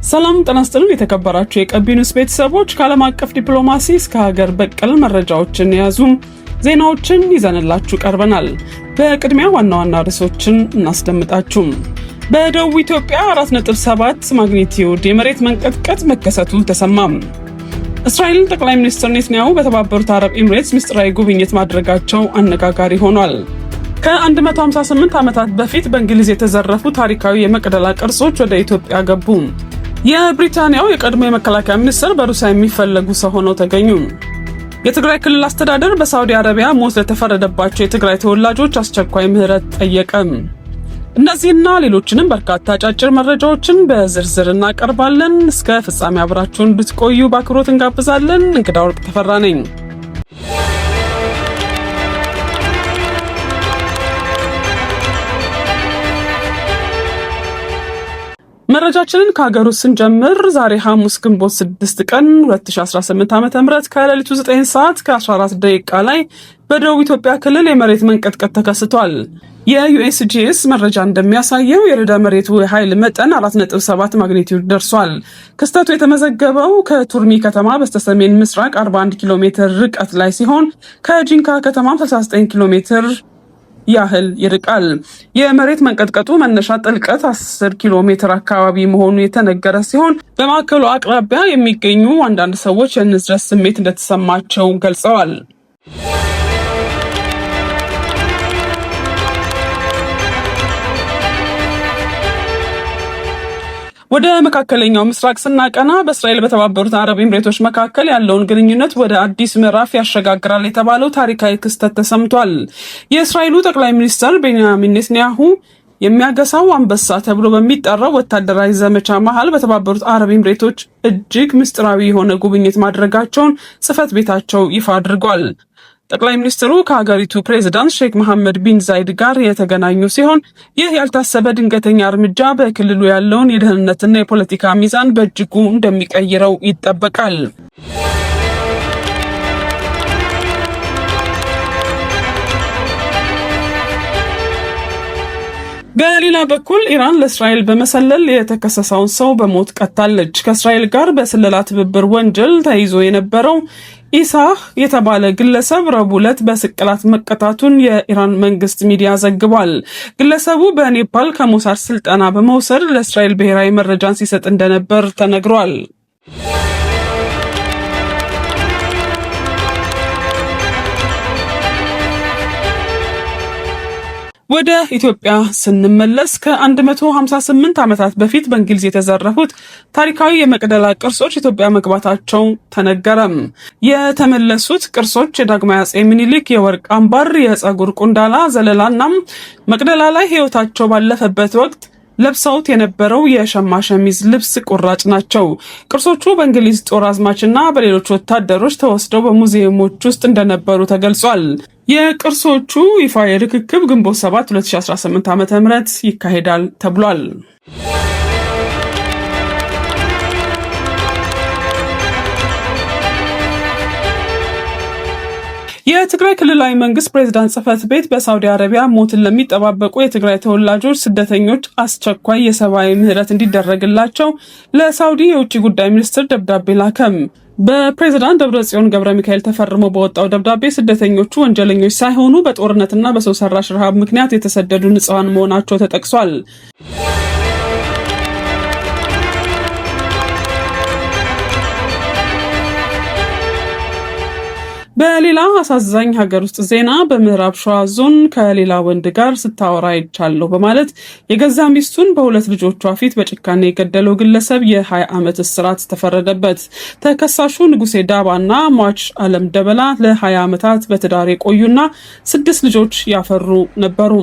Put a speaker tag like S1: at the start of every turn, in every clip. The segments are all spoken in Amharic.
S1: ሰላም ጤና ይስጥልን የተከበራችሁ የቀቢኑስ ቤተሰቦች ከዓለም አቀፍ ዲፕሎማሲ እስከ ሀገር በቀል መረጃዎችን የያዙ ዜናዎችን ይዘንላችሁ ቀርበናል። በቅድሚያ ዋና ዋና ርዕሶችን እናስደምጣችሁ። በደቡብ ኢትዮጵያ 4.7 ማግኒቲዩድ የመሬት መንቀጥቀጥ መከሰቱ ተሰማ። እስራኤል ጠቅላይ ሚኒስትር ኔታንያሁ በተባበሩት አረብ ኤሚሬትስ ምስጢራዊ ጉብኝት ማድረጋቸው አነጋጋሪ ሆኗል። ከ158 ዓመታት በፊት በእንግሊዝ የተዘረፉ ታሪካዊ የመቅደላ ቅርሶች ወደ ኢትዮጵያ ገቡ። የብሪታንያው የቀድሞ የመከላከያ ሚኒስትር በሩሲያ የሚፈለጉ ሰው ሆነው ተገኙ። የትግራይ ክልል አስተዳደር በሳውዲ አረቢያ ሞት ለተፈረደባቸው የትግራይ ተወላጆች አስቸኳይ ምህረት ጠየቀ። እነዚህና ሌሎችንም በርካታ አጫጭር መረጃዎችን በዝርዝር እናቀርባለን። እስከ ፍጻሜ አብራችሁን ብትቆዩ በአክብሮት እንጋብዛለን። እንግዳ ወርቅ ተፈራ ነኝ። መረጃችንን ከሀገሩ ስንጀምር ዛሬ ሐሙስ ግንቦት 6 ቀን 2018 ዓ.ም ከሌሊቱ 9 ሰዓት ከ14 ደቂቃ ላይ በደቡብ ኢትዮጵያ ክልል የመሬት መንቀጥቀጥ ተከስቷል። የዩኤስጂኤስ መረጃ እንደሚያሳየው የርዕደ መሬቱ የኃይል መጠን 4.7 ማግኒቲዩድ ደርሷል። ክስተቱ የተመዘገበው ከቱርሚ ከተማ በስተሰሜን ምስራቅ 41 ኪሎ ሜትር ርቀት ላይ ሲሆን ከጂንካ ከተማ 69 ኪሎ ሜትር ያህል ይርቃል። የመሬት መንቀጥቀጡ መነሻ ጥልቀት 10 ኪሎ ሜትር አካባቢ መሆኑ የተነገረ ሲሆን በማዕከሉ አቅራቢያ የሚገኙ አንዳንድ ሰዎች የንዝረት ስሜት እንደተሰማቸው ገልጸዋል። ወደ መካከለኛው ምስራቅ ስናቀና በእስራኤል በተባበሩት አረብ ኤሚሬቶች መካከል ያለውን ግንኙነት ወደ አዲስ ምዕራፍ ያሸጋግራል የተባለው ታሪካዊ ክስተት ተሰምቷል። የእስራኤሉ ጠቅላይ ሚኒስትር ቤንያሚን ኔታንያሁ የሚያገሳው አንበሳ ተብሎ በሚጠራው ወታደራዊ ዘመቻ መሃል በተባበሩት አረብ ኤሚሬቶች እጅግ ምስጢራዊ የሆነ ጉብኝት ማድረጋቸውን ጽሕፈት ቤታቸው ይፋ አድርጓል። ጠቅላይ ሚኒስትሩ ከሀገሪቱ ፕሬዝዳንት ሼክ መሐመድ ቢን ዛይድ ጋር የተገናኙ ሲሆን ይህ ያልታሰበ ድንገተኛ እርምጃ በክልሉ ያለውን የደህንነትና የፖለቲካ ሚዛን በእጅጉ እንደሚቀይረው ይጠበቃል። በሌላ በኩል ኢራን ለእስራኤል በመሰለል የተከሰሰውን ሰው በሞት ቀጣለች። ከእስራኤል ጋር በስለላ ትብብር ወንጀል ተይዞ የነበረው ኢሳህ የተባለ ግለሰብ ረቡዕ ዕለት በስቅላት መቀጣቱን የኢራን መንግስት ሚዲያ ዘግቧል። ግለሰቡ በኔፓል ከሞሳድ ስልጠና በመውሰድ ለእስራኤል ብሔራዊ መረጃን ሲሰጥ እንደነበር ተነግሯል። ወደ ኢትዮጵያ ስንመለስ ከ158 ዓመታት በፊት በእንግሊዝ የተዘረፉት ታሪካዊ የመቅደላ ቅርሶች ኢትዮጵያ መግባታቸው ተነገረም። የተመለሱት ቅርሶች የዳግማዊ አፄ ምኒልክ የወርቅ አምባር፣ የፀጉር ቁንዳላ፣ ዘለላና መቅደላ ላይ ሕይወታቸው ባለፈበት ወቅት ለብሰውት የነበረው የሸማ ሸሚዝ ልብስ ቁራጭ ናቸው። ቅርሶቹ በእንግሊዝ ጦር አዝማችና በሌሎች ወታደሮች ተወስደው በሙዚየሞች ውስጥ እንደነበሩ ተገልጿል። የቅርሶቹ ይፋ ርክክብ ግንቦት 7 2018 ዓ.ም ይካሄዳል ተብሏል። የትግራይ ክልላዊ መንግስት ፕሬዝዳንት ጽሕፈት ቤት በሳውዲ አረቢያ ሞትን ለሚጠባበቁ የትግራይ ተወላጆች ስደተኞች አስቸኳይ የሰብአዊ ምህረት እንዲደረግላቸው ለሳውዲ የውጭ ጉዳይ ሚኒስትር ደብዳቤ ላከም። በፕሬዝዳንት ደብረጽዮን ገብረ ሚካኤል ተፈርሞ በወጣው ደብዳቤ ስደተኞቹ ወንጀለኞች ሳይሆኑ በጦርነትና በሰው ሰራሽ ረሃብ ምክንያት የተሰደዱ ንጹሃን መሆናቸው ተጠቅሷል። በሌላ አሳዛኝ ሀገር ውስጥ ዜና በምዕራብ ሸዋ ዞን ከሌላ ወንድ ጋር ስታወራ አይቻለሁ በማለት የገዛ ሚስቱን በሁለት ልጆቿ ፊት በጭካኔ የገደለው ግለሰብ የ20 ዓመት እስራት ተፈረደበት። ተከሳሹ ንጉሴ ዳባና ሟች አለም ደበላ ለ20 ዓመታት በትዳር የቆዩና 6 ልጆች ያፈሩ ነበሩ።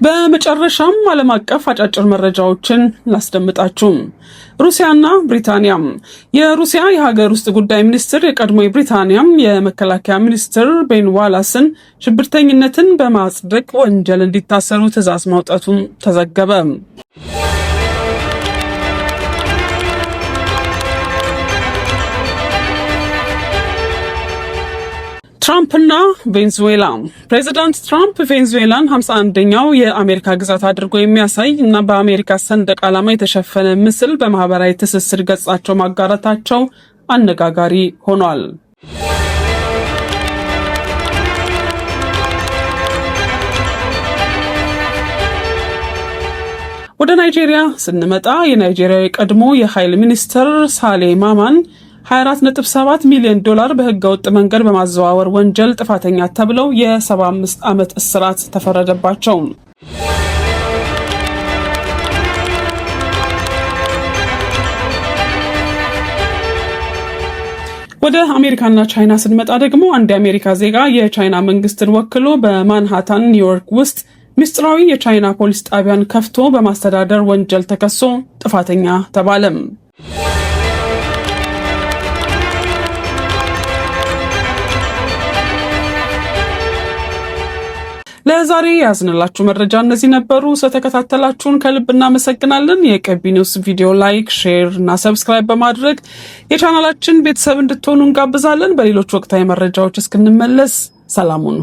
S1: በመጨረሻም ዓለም አቀፍ አጫጭር መረጃዎችን ላስደምጣችሁ። ሩሲያና ብሪታንያ። የሩሲያ የሀገር ውስጥ ጉዳይ ሚኒስትር የቀድሞ የብሪታንያም የመከላከያ ሚኒስትር ቤን ዋላስን ሽብርተኝነትን በማጽደቅ ወንጀል እንዲታሰሩ ትዕዛዝ ማውጣቱን ተዘገበ። ትራምፕና ቬንዙዌላ። ፕሬዚዳንት ትራምፕ ቬንዙዌላን 51ኛው የአሜሪካ ግዛት አድርጎ የሚያሳይ እና በአሜሪካ ሰንደቅ ዓላማ የተሸፈነ ምስል በማህበራዊ ትስስር ገጻቸው ማጋራታቸው አነጋጋሪ ሆኗል። ወደ ናይጄሪያ ስንመጣ የናይጄሪያ ቀድሞ የኃይል ሚኒስትር ሳሌ ማማን 24.7 ሚሊዮን ዶላር በህገወጥ መንገድ በማዘዋወር ወንጀል ጥፋተኛ ተብለው የ75 ዓመት እስራት ተፈረደባቸው። ወደ አሜሪካና ቻይና ስንመጣ ደግሞ አንድ የአሜሪካ ዜጋ የቻይና መንግስትን ወክሎ በማንሃታን ኒውዮርክ ውስጥ ምስጢራዊ የቻይና ፖሊስ ጣቢያን ከፍቶ በማስተዳደር ወንጀል ተከሶ ጥፋተኛ ተባለም። ለዛሬ ያዝንላችሁ መረጃ እነዚህ ነበሩ። ስለተከታተላችሁን ከልብ እናመሰግናለን። የቀቢ ኒውስ ቪዲዮ ላይክ፣ ሼር እና ሰብስክራይብ በማድረግ የቻናላችን ቤተሰብ እንድትሆኑ እንጋብዛለን። በሌሎች ወቅታዊ መረጃዎች እስክንመለስ ሰላም ሁኑ።